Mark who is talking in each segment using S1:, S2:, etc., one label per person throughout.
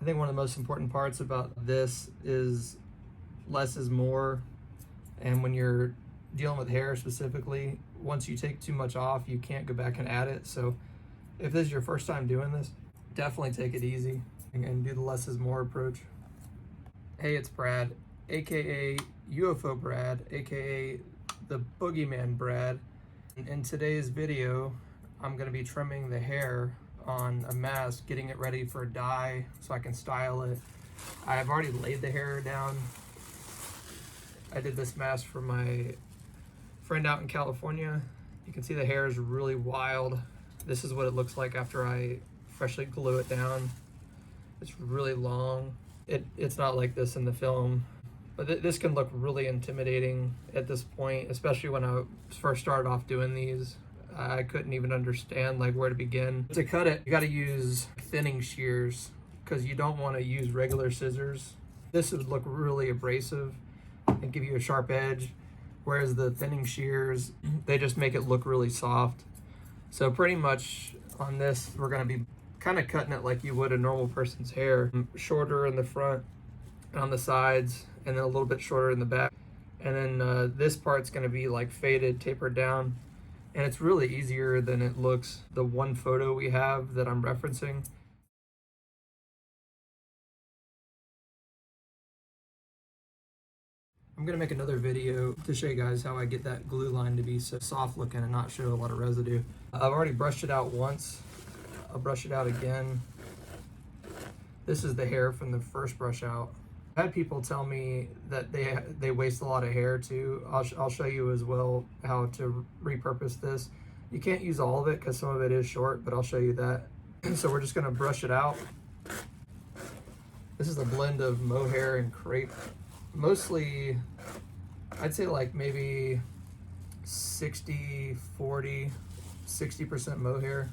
S1: think one of the most important parts about this is less is more. And when you're dealing with hair specifically, once you take too much off, you can't go back and add it. So if this is your first time doing this, definitely take it easy and do the less is more approach. Hey, it's Brad, aka UFO Brad, aka the Boogeyman Brad. In today's video, I'm going to be trimming the hair on a mask, getting it ready for a dye so I can style it. I've already laid the hair down. I did this mask for my friend out in California. You can see the hair is really wild. This is what it looks like after I freshly glue it down. It's really long. It's not like this in the film, but this can look really intimidating at this point, especially when I first started off doing these. I couldn't even understand like where to begin. To cut it, you got to use thinning shears because you don't want to use regular scissors. This would look really abrasive and give you a sharp edge, whereas the thinning shears, they just make it look really soft. So pretty much on this, we're going to be kind of cutting it like you would a normal person's hair, shorter in the front and on the sides, and then a little bit shorter in the back. And then this part's going to be like faded, tapered down, and it's really easier than it looks. The one photo we have that I'm referencing, I'm gonna make another video to show you guys how I get that glue line to be so soft looking and not show a lot of residue. I've already brushed it out once. I'll brush it out again. This is the hair from the first brush out. I've had people tell me that they waste a lot of hair too. I'll show you as well how to repurpose this. You can't use all of it because some of it is short, but I'll show you that. So we're just gonna brush it out. This is a blend of mohair and crepe. Mostly, I'd say like maybe 60, 40, 60% mohair.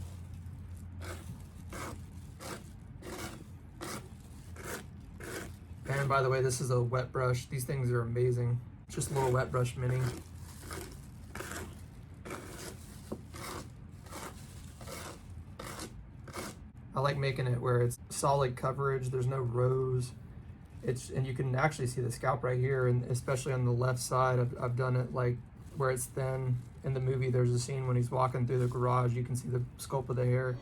S1: And by the way, this is a wet brush. These things are amazing. Just a little wet brush mini. I like making it where it's solid coverage. There's no rows. And you can actually see the scalp right here, and especially on the left side, I've done it like where it's thin. In the movie, there's a scene when he's walking through the garage. You can see the sculpt of the hair.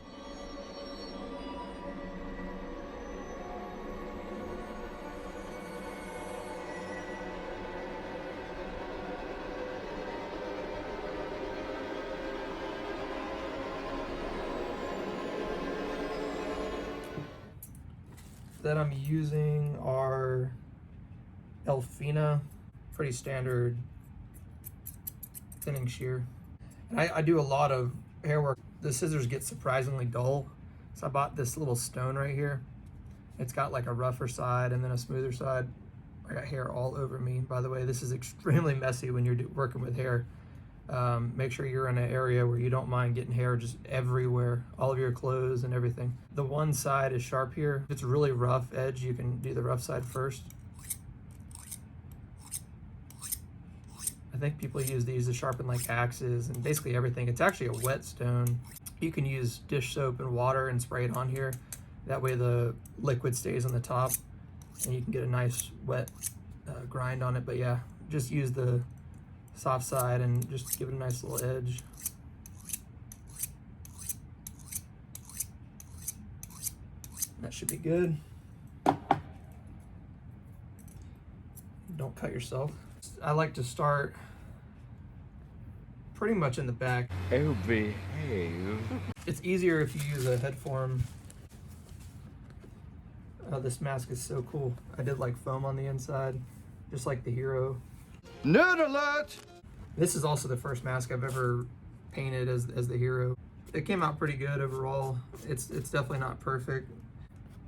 S1: That I'm using are Elfina, pretty standard thinning shear. And I do a lot of hair work. The scissors get surprisingly dull, so I bought this little stone right here. It's got like a rougher side and then a smoother side. I got hair all over me, by the way. This is extremely messy when you're working with hair. Make sure you're in an area where you don't mind getting hair just everywhere, all of your clothes and everything. The one side is sharp here. If it's really rough edge, you can do the rough side first. I think people use these to sharpen like axes and basically everything. It's actually a whetstone. You can use dish soap and water and spray it on here. That way the liquid stays on the top and you can get a nice wet grind on it. But yeah, just use the soft side and just give it a nice little edge. That should be good. Don't cut yourself. I like to start pretty much in the back.
S2: Oh, behave.
S1: It's easier if you use a head form. This mask is so cool. I did like foam on the inside, just like the Hero.
S2: Nerd alert!
S1: This is also the first mask I've ever painted as the Hero. It came out pretty good overall. It's definitely not perfect.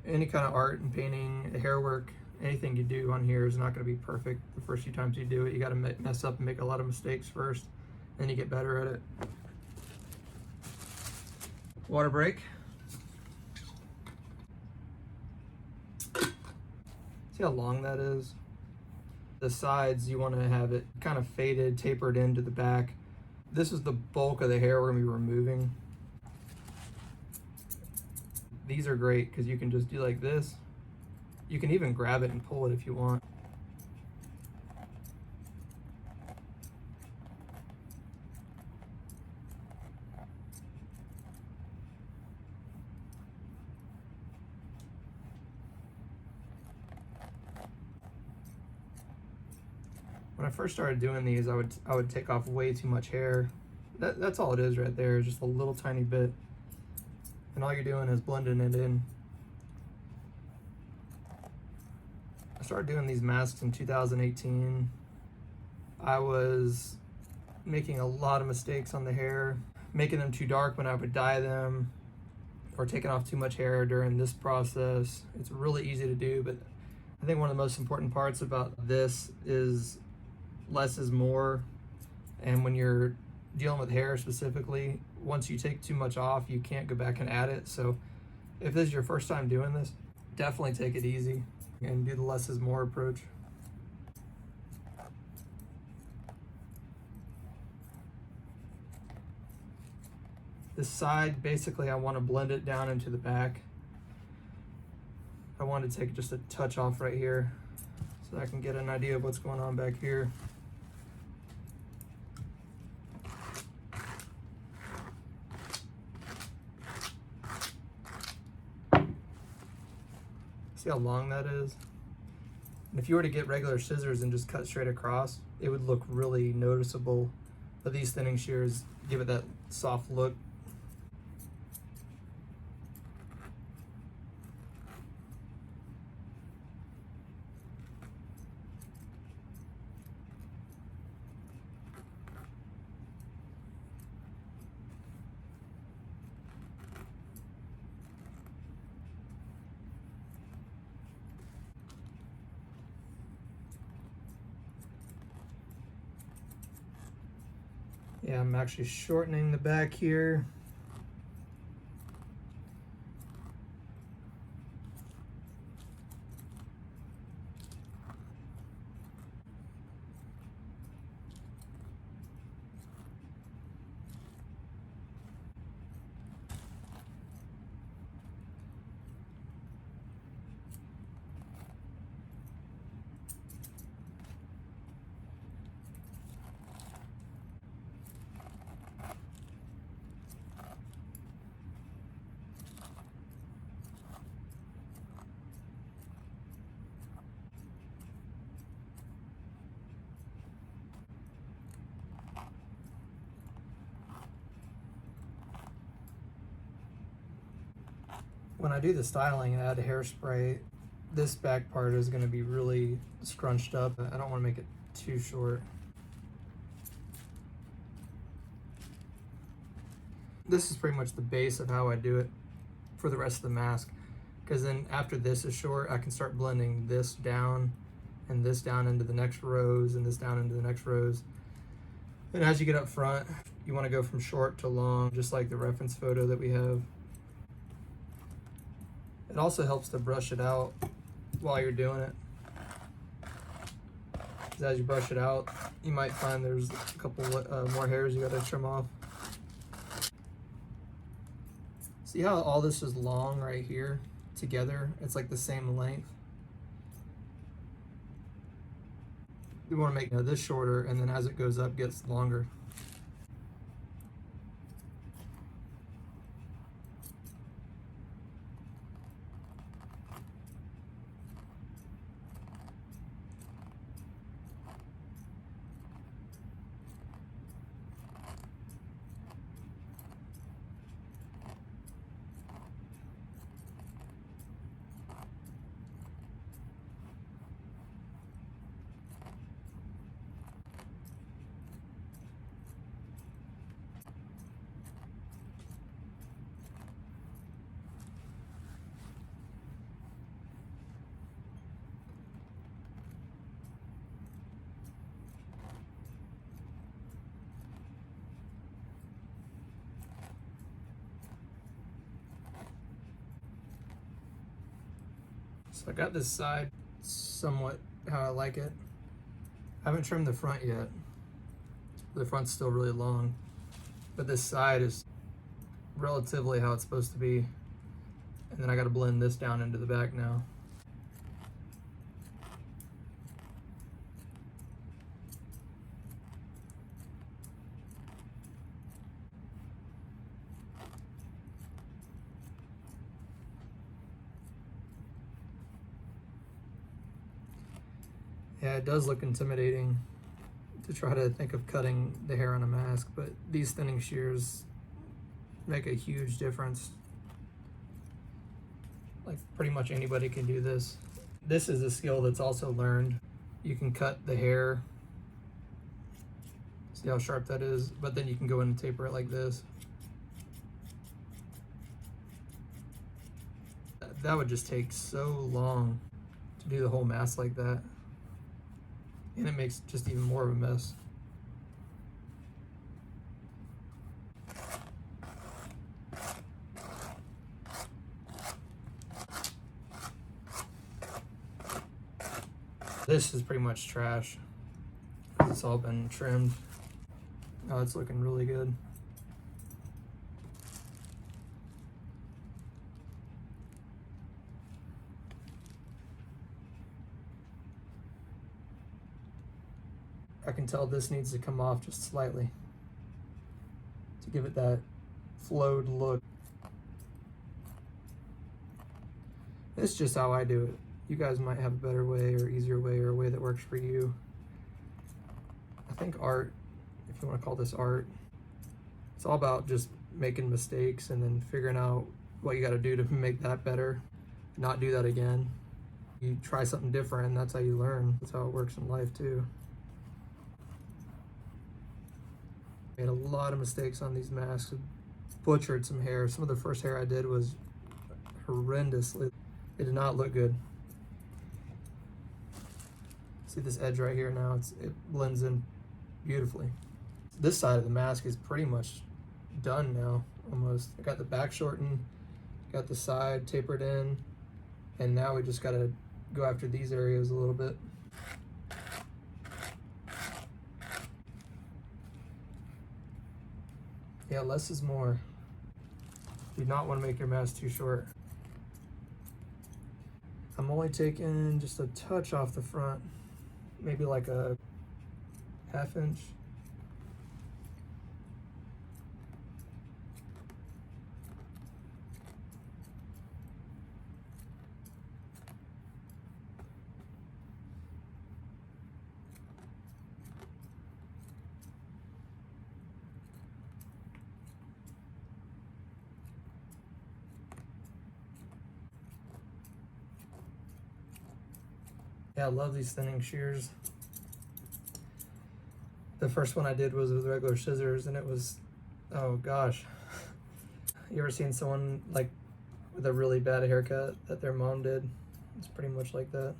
S1: Any kind of art and painting, hair work, anything you do on here is not going to be perfect the first few times you do it. You got to mess up and make a lot of mistakes first, then you get better at it. Water break. See how long that is? The sides, you want to have it kind of faded, tapered into the back. This is the bulk of the hair we're going to be removing. These are great because you can just do like this You can even grab it and pull it if you want. When I first started doing these, I would take off way too much hair. That's all it is right there, just a little tiny bit. And all you're doing is blending it in. I started doing these masks in 2018. I was making a lot of mistakes on the hair, making them too dark when I would dye them, or taking off too much hair during this process. It's really easy to do, but I think one of the most important parts about this is less is more. And when you're dealing with hair specifically, once you take too much off, you can't go back and add it. So if this is your first time doing this, definitely take it easy and do the less is more approach. This side, basically I want to blend it down into the back. I want to take just a touch off right here so I can get an idea of what's going on back here. See how long that is? And if you were to get regular scissors and just cut straight across, it would look really noticeable. But these thinning shears give it that soft look. Yeah, I'm actually shortening the back here. When I do the styling and add hairspray, this back part is going to be really scrunched up. I don't want to make it too short. This is pretty much the base of how I do it for the rest of the mask, because then after this is short, I can start blending this down and this down into the next rows and this down into the next rows. And as you get up front, you want to go from short to long, just like the reference photo that we have. It also helps to brush it out while you're doing it. Because as you brush it out, you might find there's a couple more hairs you gotta trim off. See how all this is long right here together? It's like the same length. We want to make this shorter, and then as it goes up, gets longer. So I got this side somewhat how I like it. I haven't trimmed the front yet. The front's still really long, but this side is relatively how it's supposed to be. And then I got to blend this down into the back now. Yeah, it does look intimidating to try to think of cutting the hair on a mask, but these thinning shears make a huge difference. Like pretty much anybody can do this. This is a skill that's also learned. You can cut the hair, see how sharp that is, but then you can go in and taper it like this. That would just take so long to do the whole mask like that. And it makes just even more of a mess. This is pretty much trash. It's all been trimmed. Oh, it's looking really good. I can tell this needs to come off just slightly to give it that flowed look. This is just how I do it. You guys might have a better way or easier way or a way that works for you. I think art, if you want to call this art, it's all about just making mistakes and then figuring out what you got to do to make that better, not do that again. You try something different and that's how you learn. That's how it works in life too. Made a lot of mistakes on these masks. Butchered some hair. Some of the first hair I did was horrendously. It did not look good. See this edge right here now? It blends in beautifully. This side of the mask is pretty much done now, almost. I got the back shortened, got the side tapered in, and now we just gotta go after these areas a little bit. Yeah, less is more. Do not want to make your mask too short. I'm only taking just a touch off the front, maybe like a ½ inch. Yeah, I love these thinning shears. The first one I did was with regular scissors and it was, oh gosh. You ever seen someone like with a really bad haircut that their mom did? It's pretty much like that.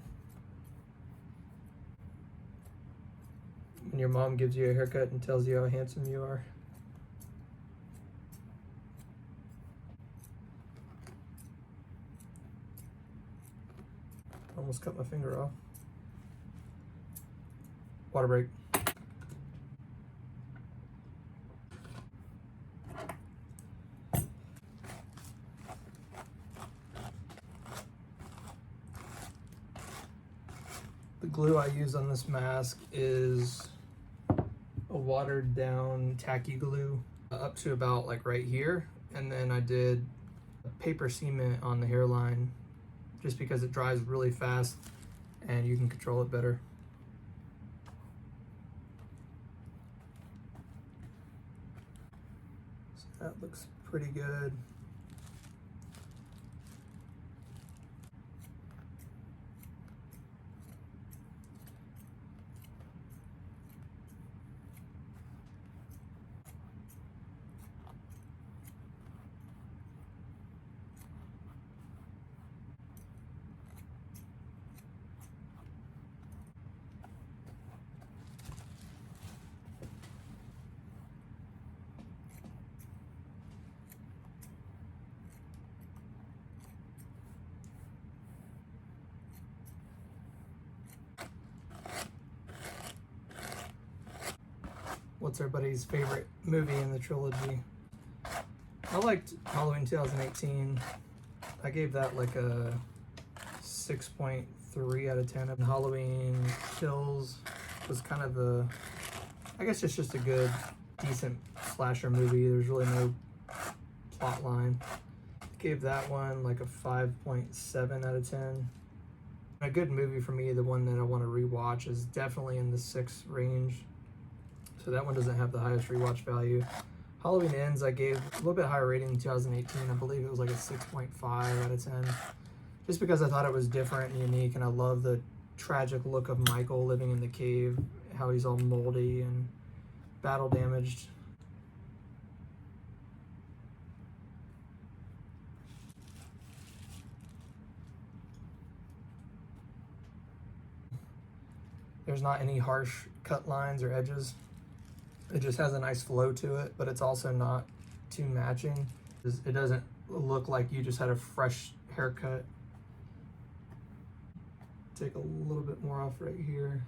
S1: When your mom gives you a haircut and tells you how handsome you are. Almost cut my finger off. Water break. The glue I use on this mask is a watered down tacky glue up to about like right here, and then I did paper cement on the hairline just because it dries really fast and you can control it better. So that looks pretty good. What's everybody's favorite movie in the trilogy? I liked Halloween 2018. I gave that like a 6.3 out of 10. And Halloween Kills was kind of the, I guess it's just a good, decent slasher movie. There's really no plot line. Gave that one like a 5.7 out of 10. A good movie for me, the one that I want to rewatch, is definitely in the 6 range. So that one doesn't have the highest rewatch value. Halloween Ends, I gave a little bit higher rating in 2018. I believe it was like a 6.5 out of 10. Just because I thought it was different and unique, and I love the tragic look of Michael living in the cave, how he's all moldy and battle damaged. There's not any harsh cut lines or edges. It just has a nice flow to it, but it's also not too matching. It doesn't look like you just had a fresh haircut. Take a little bit more off right here.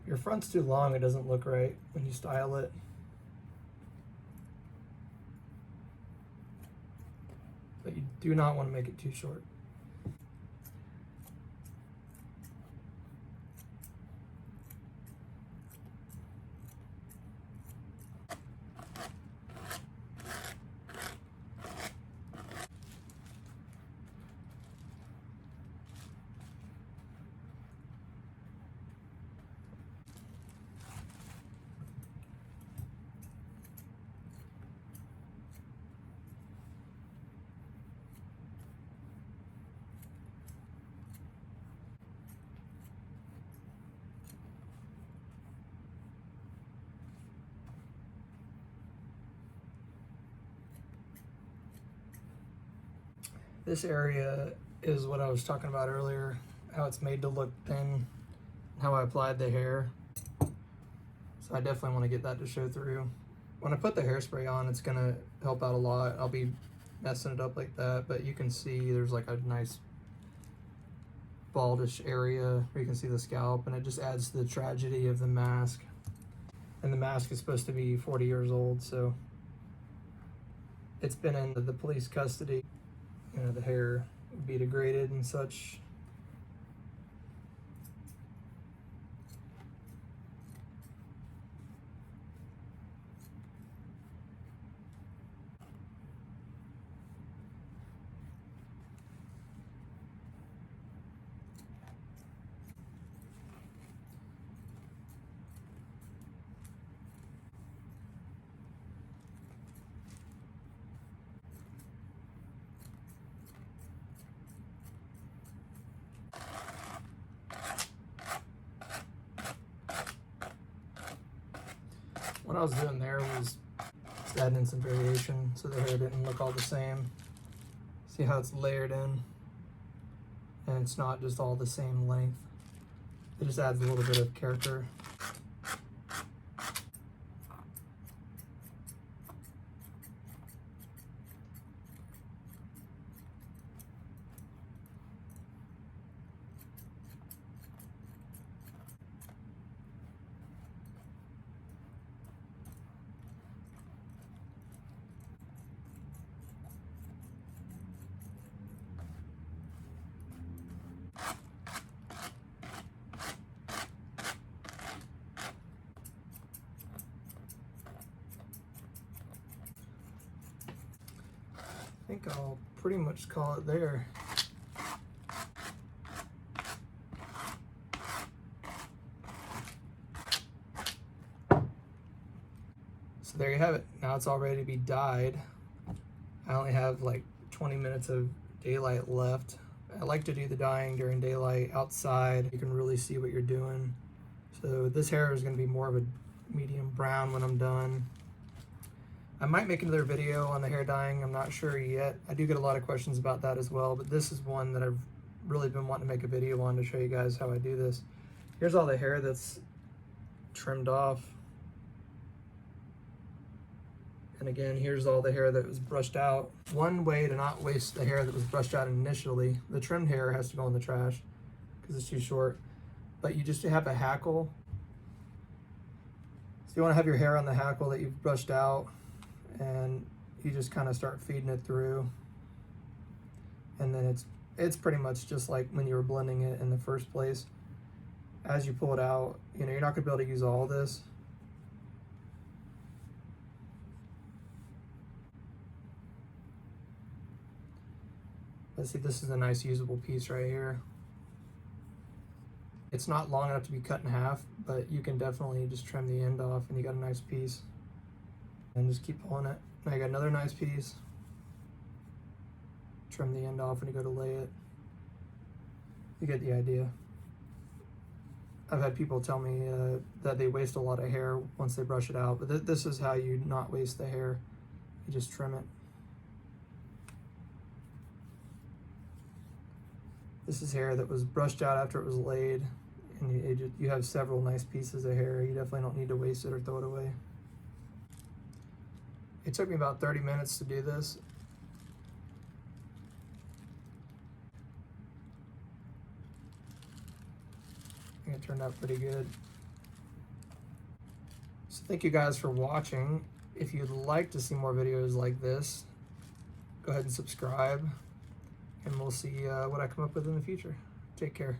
S1: Your front's too long, it doesn't look right when you style it. But you do not want to make it too short. This area is what I was talking about earlier, how it's made to look thin, how I applied the hair. So I definitely want to get that to show through. When I put the hairspray on, it's gonna help out a lot. I'll be messing it up like that, but you can see there's like a nice baldish area where you can see the scalp, and it just adds to the tragedy of the mask. And the mask is supposed to be 40 years old, so it's been in the police custody. You know, the hair would be degraded and such. What I was doing there was just adding in some variation so the hair didn't look all the same. See how it's layered in? And it's not just all the same length. It just adds a little bit of character. I think I'll pretty much call it there. So there you have it. Now it's all ready to be dyed. I only have like 20 minutes of daylight left. I like to do the dyeing during daylight outside. You can really see what you're doing. So this hair is going to be more of a medium brown when I'm done. I might make another video on the hair dyeing, I'm not sure yet. I do get a lot of questions about that as well, but this is one that I've really been wanting to make a video on to show you guys how I do this. Here's all the hair that's trimmed off. And again, here's all the hair that was brushed out. One way to not waste the hair that was brushed out initially, the trimmed hair has to go in the trash because it's too short, but you just have a hackle you want to have your hair on the hackle that you've brushed out, and you just kind of start feeding it through, and then it's pretty much just like when you were blending it in the first place. As you pull it out, you know, you're not going to be able to use all this. Let's see, this is a nice usable piece right here. It's not long enough to be cut in half, but you can definitely just trim the end off and you got a nice piece. And just keep pulling it. Now you got another nice piece. Trim the end off when you go to lay it. You get the idea. I've had people tell me that they waste a lot of hair once they brush it out, but this is how you not waste the hair. You just trim it. This is hair that was brushed out after it was laid, and you have several nice pieces of hair. You definitely don't need to waste it or throw it away. It took me about 30 minutes to do this. I think it turned out pretty good. So thank you guys for watching. If you'd like to see more videos like this, go ahead and subscribe, and we'll see what I come up with in the future. Take care.